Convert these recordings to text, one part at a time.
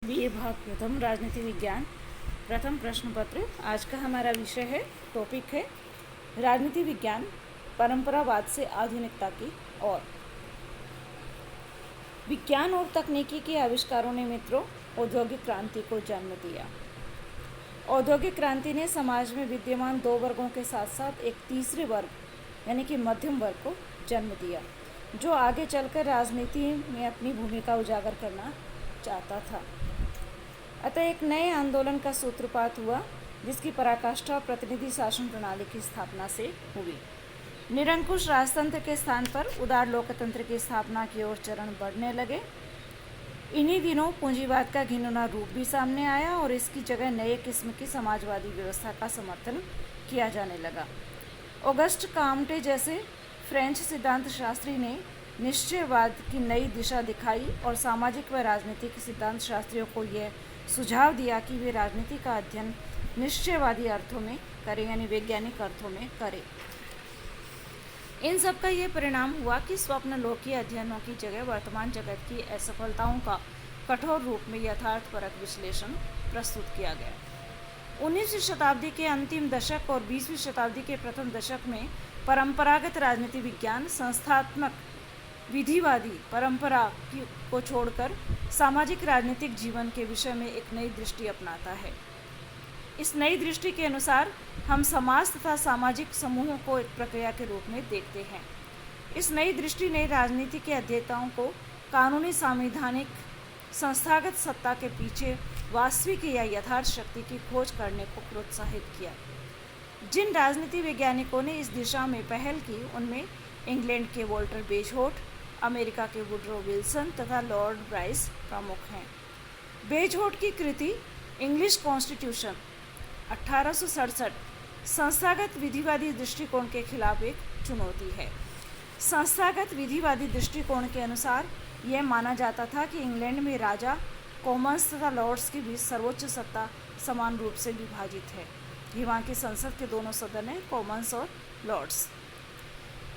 BA भाग प्रथम राजनीति विज्ञान प्रथम प्रश्न पत्र। आज का हमारा विषय है, टॉपिक है राजनीति विज्ञान परंपरावाद से आधुनिकता की ओर। विज्ञान और तकनीकी के आविष्कारों ने मित्रों औद्योगिक क्रांति को जन्म दिया। औद्योगिक क्रांति ने समाज में विद्यमान दो वर्गों के साथ साथ एक तीसरे वर्ग यानी कि मध्यम वर्ग को जन्म दिया, जो आगे चलकर राजनीति में अपनी भूमिका उजागर करना चाहता था। अतः एक नए आंदोलन का सूत्रपात हुआ, जिसकी पराकाष्ठा प्रतिनिधि शासन प्रणाली की स्थापना से हुई। निरंकुश राजतंत्र के स्थान पर उदार लोकतंत्र की स्थापना की ओर चरण बढ़ने लगे। इन्हीं दिनों पूंजीवाद का घिनौना रूप भी सामने आया और इसकी जगह नए किस्म की समाजवादी व्यवस्था का समर्थन किया जाने लगा। ऑगस्ट काम्टे जैसे फ्रेंच सिद्धांत शास्त्री ने निश्चयवाद की नई दिशा दिखाई और सामाजिक व राजनीतिक सिद्धांत शास्त्रियों को यह सुझाव दिया कि वे राजनीति का अध्ययन निश्चयवादी अर्थों में करें, यानी वैज्ञानिक अर्थों में करें। इन सब का यह परिणाम हुआ कि स्वप्नलोकी अध्ययनों की जगह वर्तमान जगत की असफलताओं का कठोर रूप में यथार्थपरक विश्लेषण प्रस्तुत किया गया। 19वीं शताब्दी के अंतिम दशक और 20वीं शताब्दी के प्रथम दशक में परंपरागत राजनीति विज्ञान संस्थात्मक विधिवादी परंपरा को छोड़कर सामाजिक राजनीतिक जीवन के विषय में एक नई दृष्टि अपनाता है। इस नई दृष्टि के अनुसार हम समाज तथा सामाजिक समूहों को एक प्रक्रिया के रूप में देखते हैं। इस नई दृष्टि ने राजनीति के अध्येताओं को कानूनी, संवैधानिक, संस्थागत सत्ता के पीछे वास्तविक या यथार्थ शक्ति की खोज करने को प्रोत्साहित किया। जिन राजनीति वैज्ञानिकों ने इस दिशा में पहल की, उनमें इंग्लैंड के वॉल्टर बेजहोट, अमेरिका के वुडरो विल्सन तथा लॉर्ड ब्राइस प्रमुख हैं। बेजहोट की कृति इंग्लिश कॉन्स्टिट्यूशन 1867 संस्थागत विधिवादी दृष्टिकोण के खिलाफ एक चुनौती है। संस्थागत विधिवादी दृष्टिकोण के अनुसार यह माना जाता था कि इंग्लैंड में राजा, कॉमन्स तथा लॉर्ड्स के बीच सर्वोच्च सत्ता समान रूप से विभाजित है। ये वहाँ की संसद के दोनों सदन हैं, कॉमन्स और लॉर्ड्स।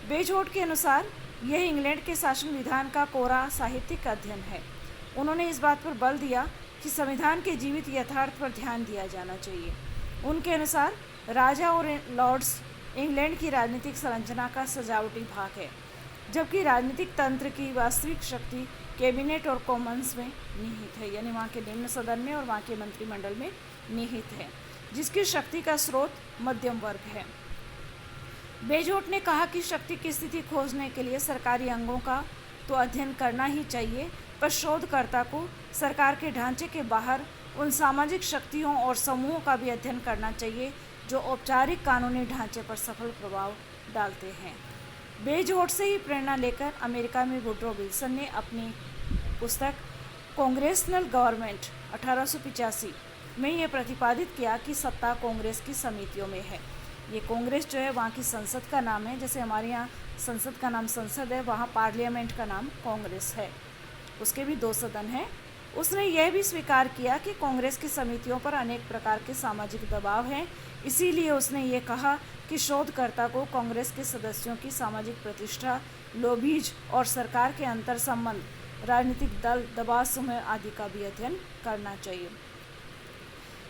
बेजहोट के अनुसार यह इंग्लैंड के शासन विधान का कोरा साहित्यिक अध्ययन है। उन्होंने इस बात पर बल दिया कि संविधान के जीवित यथार्थ पर ध्यान दिया जाना चाहिए। उनके अनुसार राजा और लॉर्ड्स इंग्लैंड की राजनीतिक संरचना का सजावटी भाग है, जबकि राजनीतिक तंत्र की वास्तविक शक्ति कैबिनेट और कॉमन्स में निहित है, यानी वहाँ के निम्न सदन में और वहाँ के मंत्रिमंडल में निहित है, जिसकी शक्ति का स्रोत मध्यम वर्ग है। बेजहोट ने कहा कि शक्ति की स्थिति खोजने के लिए सरकारी अंगों का तो अध्ययन करना ही चाहिए, पर शोधकर्ता को सरकार के ढांचे के बाहर उन सामाजिक शक्तियों और समूहों का भी अध्ययन करना चाहिए जो औपचारिक कानूनी ढांचे पर सफल प्रभाव डालते हैं। बेजहोट से ही प्रेरणा लेकर अमेरिका में वुडरो विल्सन ने अपनी पुस्तक कांग्रेशनल गवर्नमेंट 1885 में यह प्रतिपादित किया कि सत्ता कांग्रेस की समितियों में है। ये कांग्रेस जो है वहाँ की संसद का नाम है, जैसे हमारे यहाँ संसद का नाम संसद है, वहाँ पार्लियामेंट का नाम कांग्रेस है। उसके भी दो सदन हैं। उसने यह भी स्वीकार किया कि कांग्रेस की समितियों पर अनेक प्रकार के सामाजिक दबाव हैं। इसीलिए उसने ये कहा कि शोधकर्ता को कांग्रेस के सदस्यों की सामाजिक प्रतिष्ठा, लोभीज और सरकार के अंतर संबंध, राजनीतिक दल, दबाव समूह आदि का भी अध्ययन करना चाहिए।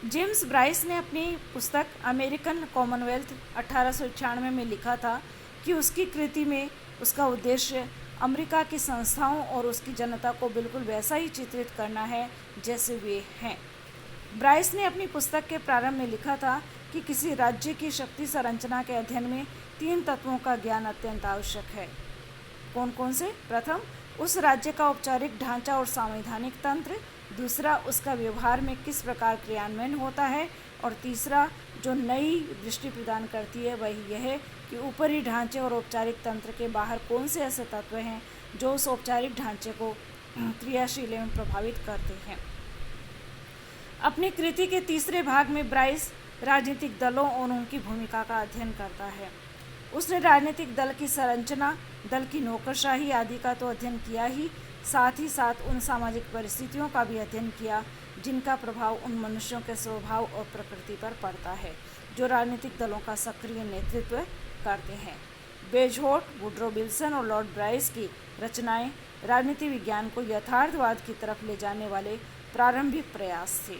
जेम्स ब्राइस ने अपनी पुस्तक अमेरिकन कॉमनवेल्थ 1891 में लिखा था कि उसकी कृति में उसका उद्देश्य अमेरिका की संस्थाओं और उसकी जनता को बिल्कुल वैसा ही चित्रित करना है जैसे वे हैं। ब्राइस ने अपनी पुस्तक के प्रारंभ में लिखा था कि किसी राज्य की शक्ति संरचना के अध्ययन में 3 तत्वों का ज्ञान अत्यंत आवश्यक है। कौन कौन से? प्रथम, उस राज्य का औपचारिक ढांचा और संवैधानिक तंत्र। दूसरा, उसका व्यवहार में किस प्रकार क्रियान्वयन होता है। और तीसरा, जो नई दृष्टि प्रदान करती है, वही यह है कि ऊपरी ढांचे और औपचारिक तंत्र के बाहर कौन से ऐसे तत्व हैं जो उस औपचारिक ढांचे को क्रियाशील एवं प्रभावित करते हैं। अपनी कृति के तीसरे भाग में ब्राइस राजनीतिक दलों और उनकी भूमिका का अध्ययन करता है। उसने राजनीतिक दल की संरचना, दल की नौकरशाही आदि का तो अध्ययन किया ही साथ उन सामाजिक परिस्थितियों का भी अध्ययन किया जिनका प्रभाव उन मनुष्यों के स्वभाव और प्रकृति पर पड़ता है जो राजनीतिक दलों का सक्रिय नेतृत्व करते हैं। बेजहोट, वुडरो विल्सन और लॉर्ड ब्राइस की रचनाएं राजनीति विज्ञान को यथार्थवाद की तरफ ले जाने वाले प्रारंभिक प्रयास थे।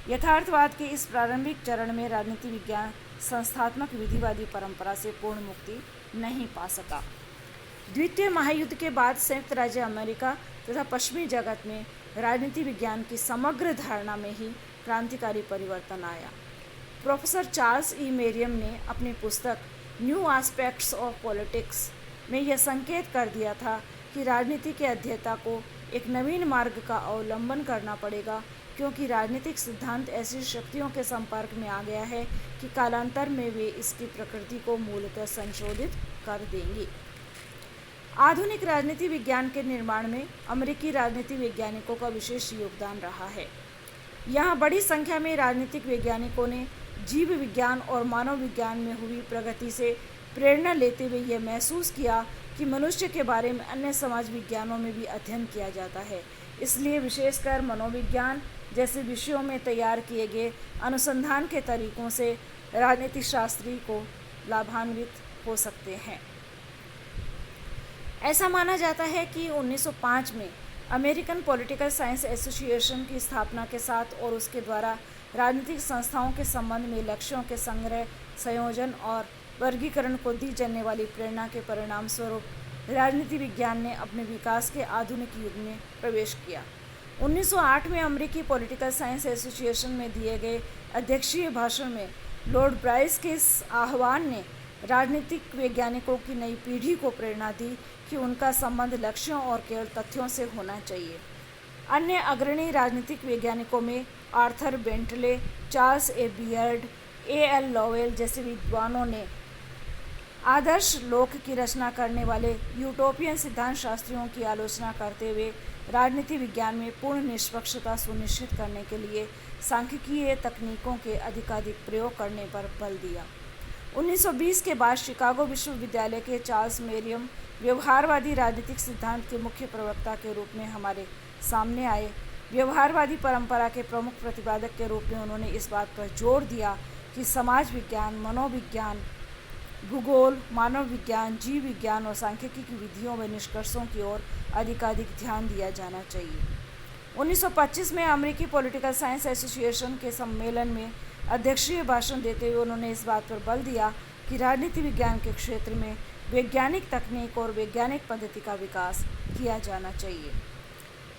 यथार्थवाद के इस प्रारंभिक चरण में राजनीति विज्ञान संस्थात्मक विधिवादी परंपरा से पूर्ण मुक्ति नहीं पा सका। द्वितीय महायुद्ध के बाद संयुक्त राज्य अमेरिका तथा पश्चिमी जगत में राजनीति विज्ञान की समग्र धारणा में ही क्रांतिकारी परिवर्तन आया। प्रोफेसर चार्ल्स ई मेरियम ने अपनी पुस्तक न्यू एस्पेक्ट्स ऑफ पॉलिटिक्स में यह संकेत कर दिया था कि राजनीति के अध्येता को एक नवीन मार्ग का अवलंबन करना पड़ेगा, क्योंकि राजनीतिक सिद्धांत ऐसी शक्तियों के संपर्क में आ गया है कि कालांतर में वे इसकी प्रकृति को मूलतः संशोधित कर देंगी। आधुनिक राजनीति विज्ञान के निर्माण में अमेरिकी राजनीति वैज्ञानिकों का विशेष योगदान रहा है। यहाँ बड़ी संख्या में राजनीतिक वैज्ञानिकों ने जीव विज्ञान और मानव विज्ञान में हुई प्रगति से प्रेरणा लेते हुए यह महसूस किया कि मनुष्य के बारे में अन्य समाज विज्ञानों में भी अध्ययन किया जाता है। इसलिए विशेषकर मनोविज्ञान जैसे विषयों में तैयार किए गए अनुसंधान के तरीकों से राजनीतिक शास्त्री को लाभान्वित हो सकते हैं। ऐसा माना जाता है कि 1905 में अमेरिकन पॉलिटिकल साइंस एसोसिएशन की स्थापना के साथ और उसके द्वारा राजनीतिक संस्थाओं के संबंध में लक्ष्यों के संग्रह, संयोजन और वर्गीकरण को दी जाने वाली प्रेरणा के परिणाम स्वरूप राजनीति विज्ञान ने अपने विकास के आधुनिक युग में प्रवेश किया। 1908 में अमेरिकी पॉलिटिकल साइंस एसोसिएशन में दिए गए अध्यक्षीय भाषण में लॉर्ड ब्राइस के इस आह्वान ने राजनीतिक वैज्ञानिकों की नई पीढ़ी को प्रेरणा दी कि उनका संबंध लक्ष्यों और केवल तथ्यों से होना चाहिए। अन्य अग्रणी राजनीतिक वैज्ञानिकों में Arthur Bentley, Charles A Beard, A L. Lowell जैसे विद्वानों ने आदर्श लोक की रचना करने वाले यूटोपियन सिद्धांत शास्त्रियों की आलोचना करते हुए राजनीति विज्ञान में पूर्ण निष्पक्षता सुनिश्चित करने के लिए सांख्यिकीय तकनीकों के अधिकाधिक प्रयोग करने पर बल दिया। 1920 के बाद शिकागो विश्वविद्यालय के चार्ल्स मेरियम व्यवहारवादी राजनीतिक सिद्धांत के मुख्य प्रवक्ता के रूप में हमारे सामने आए। व्यवहारवादी परंपरा के प्रमुख प्रतिपादक के रूप में उन्होंने इस बात पर जोर दिया कि समाज विज्ञान, मनोविज्ञान, भूगोल, मानव विज्ञान, जीव विज्ञान और सांख्यिकी की विधियों व निष्कर्षों की ओर अधिकाधिक ध्यान दिया जाना चाहिए। 1925 में अमेरिकी पॉलिटिकल साइंस एसोसिएशन के सम्मेलन में अध्यक्षीय भाषण देते हुए उन्होंने इस बात पर बल दिया कि राजनीति विज्ञान के क्षेत्र में वैज्ञानिक तकनीक और वैज्ञानिक पद्धति का विकास किया जाना चाहिए।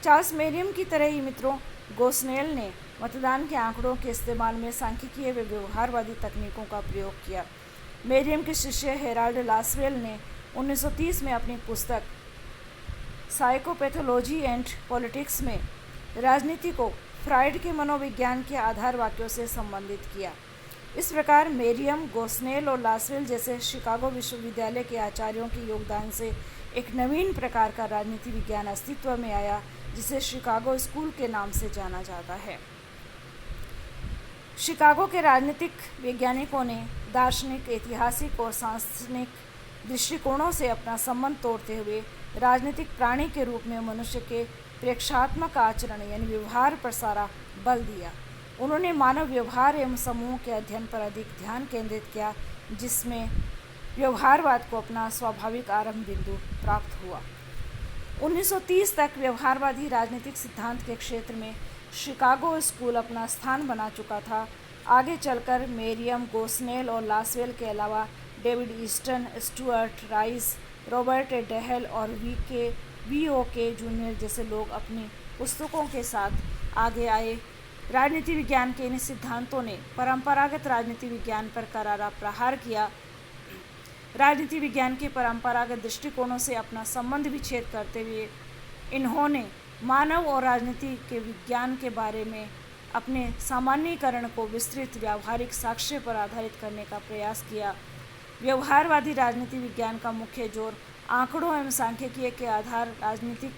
चार्ल्स मेरियम की तरह ही मित्रों, गोस्नेल ने मतदान के आंकड़ों के इस्तेमाल में सांख्यिकीय व व्यवहारवादी तकनीकों का प्रयोग किया। मेरियम के शिष्य हेराल्ड लासवेल ने 1930 में अपनी पुस्तक साइकोपैथोलॉजी एंड पॉलिटिक्स में राजनीति को फ्राइड के मनोविज्ञान के आधार वाक्यों से संबंधित किया। इस प्रकार मेरियम, गोस्नेल और लासवेल जैसे शिकागो विश्वविद्यालय के आचार्यों के योगदान से एक नवीन प्रकार का राजनीति विज्ञान अस्तित्व में आया, जिसे शिकागो स्कूल के नाम से जाना जाता है। शिकागो के राजनीतिक वैज्ञानिकों ने दार्शनिक, ऐतिहासिक और सांस्कृतिक दृष्टिकोणों से अपना संबंध तोड़ते हुए राजनीतिक प्राणी के रूप में मनुष्य के प्रेक्षात्मक आचरण यानी व्यवहार पर सारा बल दिया। उन्होंने मानव व्यवहार एवं समूह के अध्ययन पर अधिक ध्यान केंद्रित किया, जिसमें व्यवहारवाद को अपना स्वाभाविक आरंभ बिंदु प्राप्त हुआ। 1930 तक व्यवहारवादी राजनीतिक सिद्धांत के क्षेत्र में शिकागो स्कूल अपना स्थान बना चुका था। आगे चलकर मेरियम, गोस्नेल और लासवेल के अलावा David Easton, Stuart Rice, Robert A Dahl और वी.ओ.के. जूनियर जैसे लोग अपनी पुस्तकों के साथ आगे आए। राजनीति विज्ञान के इन सिद्धांतों ने परंपरागत राजनीति विज्ञान पर करारा प्रहार किया। राजनीति विज्ञान के परंपरागत दृष्टिकोणों से अपना संबंध विच्छेद करते हुए इन्होंने मानव और राजनीति के विज्ञान के बारे में अपने सामान्यीकरण को विस्तृत व्यावहारिक साक्ष्य पर आधारित करने का प्रयास किया। व्यवहारवादी राजनीति विज्ञान का मुख्य जोर आंकड़ों एवं सांख्यिकीय के आधार राजनीतिक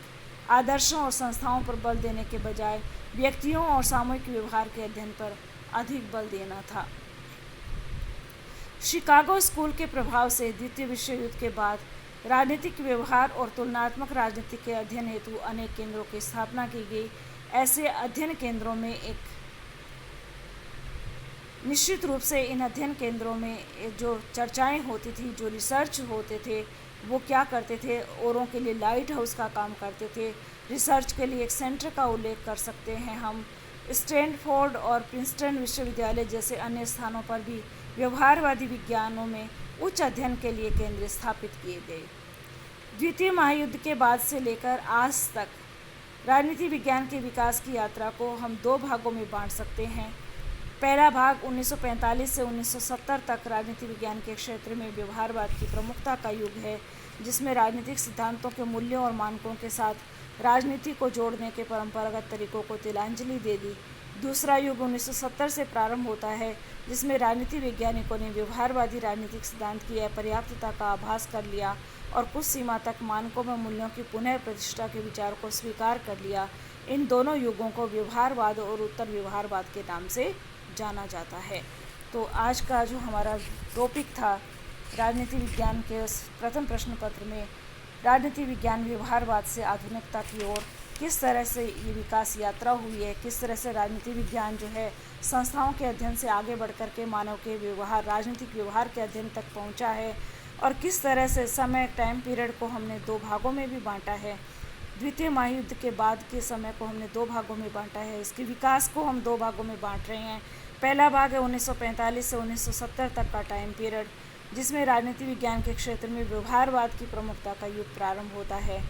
आदर्शों और संस्थाओं पर बल देने के बजाय व्यक्तियों और सामूहिक व्यवहार के अध्ययन पर अधिक बल देना था। शिकागो स्कूल के प्रभाव से द्वितीय विश्व युद्ध के बाद राजनीतिक व्यवहार और तुलनात्मक राजनीति के अध्ययन हेतु अनेक केंद्रों की स्थापना की गई। ऐसे अध्ययन केंद्रों में एक निश्चित रूप से इन अध्ययन केंद्रों में जो चर्चाएं होती थी, जो रिसर्च होते थे, वो क्या करते थे, औरों के लिए लाइट हाउस का काम करते थे। रिसर्च के लिए एक सेंटर का उल्लेख कर सकते हैं हम। स्टैनफोर्ड और प्रिंसटन विश्वविद्यालय जैसे अन्य स्थानों पर भी व्यवहारवादी विज्ञानों में उच्च अध्ययन के लिए केंद्र स्थापित किए गए। द्वितीय महायुद्ध के बाद से लेकर आज तक राजनीति विज्ञान के विकास की यात्रा को हम दो भागों में बांट सकते हैं। पहला भाग 1945 से 1970 तक राजनीति विज्ञान के क्षेत्र में व्यवहारवाद की प्रमुखता का युग है, जिसमें राजनीतिक सिद्धांतों के मूल्यों और मानकों के साथ राजनीति को जोड़ने के परंपरागत तरीकों को तिलांजलि दे दी। दूसरा युग 1970 से प्रारंभ होता है, जिसमें राजनीति वैज्ञानिकों ने व्यवहारवादी राजनीतिक सिद्धांत की अपर्याप्तता का आभास कर लिया और कुछ सीमा तक मानकों में मूल्यों की पुनः प्रतिष्ठा के विचार को स्वीकार कर लिया। इन दोनों युगों को व्यवहारवाद और उत्तर व्यवहारवाद के नाम से जाना जाता है। तो आज का जो हमारा टॉपिक था राजनीति विज्ञान के प्रथम प्रश्न पत्र में राजनीति विज्ञान व्यवहारवाद से आधुनिकता की ओर किस तरह से ये विकास यात्रा हुई है, किस तरह से राजनीति विज्ञान जो है संस्थाओं के अध्ययन से आगे बढ़ कर के मानव के व्यवहार राजनीतिक व्यवहार के अध्ययन तक पहुंचा है, और किस तरह से समय टाइम पीरियड को हमने दो भागों में भी बांटा है। द्वितीय महायुद्ध के बाद के समय को हमने दो भागों में बांटा है, इसके विकास को हम दो भागों में बांट रहे हैं। पहला भाग है 1945 से 1970 तक का टाइम पीरियड, जिसमें राजनीति विज्ञान के क्षेत्र में व्यवहारवाद की प्रमुखता का युग प्रारंभ होता है,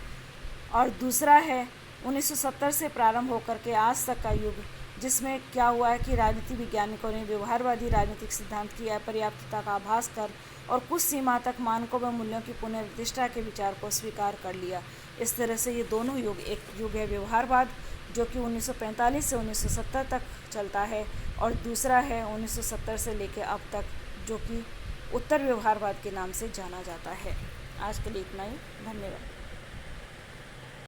और दूसरा है 1970 से प्रारंभ होकर के आज तक का युग, जिसमें क्या हुआ है कि राजनीति वैज्ञानिकों ने व्यवहारवादी राजनीतिक सिद्धांत की अपर्याप्तता का आभास कर और कुछ सीमा तक मानकों व मूल्यों की पुनर्प्रतिष्ठा के विचार को स्वीकार कर लिया। इस तरह से ये दोनों युग, एक युग है व्यवहारवाद जो कि 1945 से 1970 तक चलता है, और दूसरा है 1970 से लेकर अब तक जो कि उत्तर व्यवहारवाद के नाम से जाना जाता है। आज के लिए इतना ही, धन्यवाद।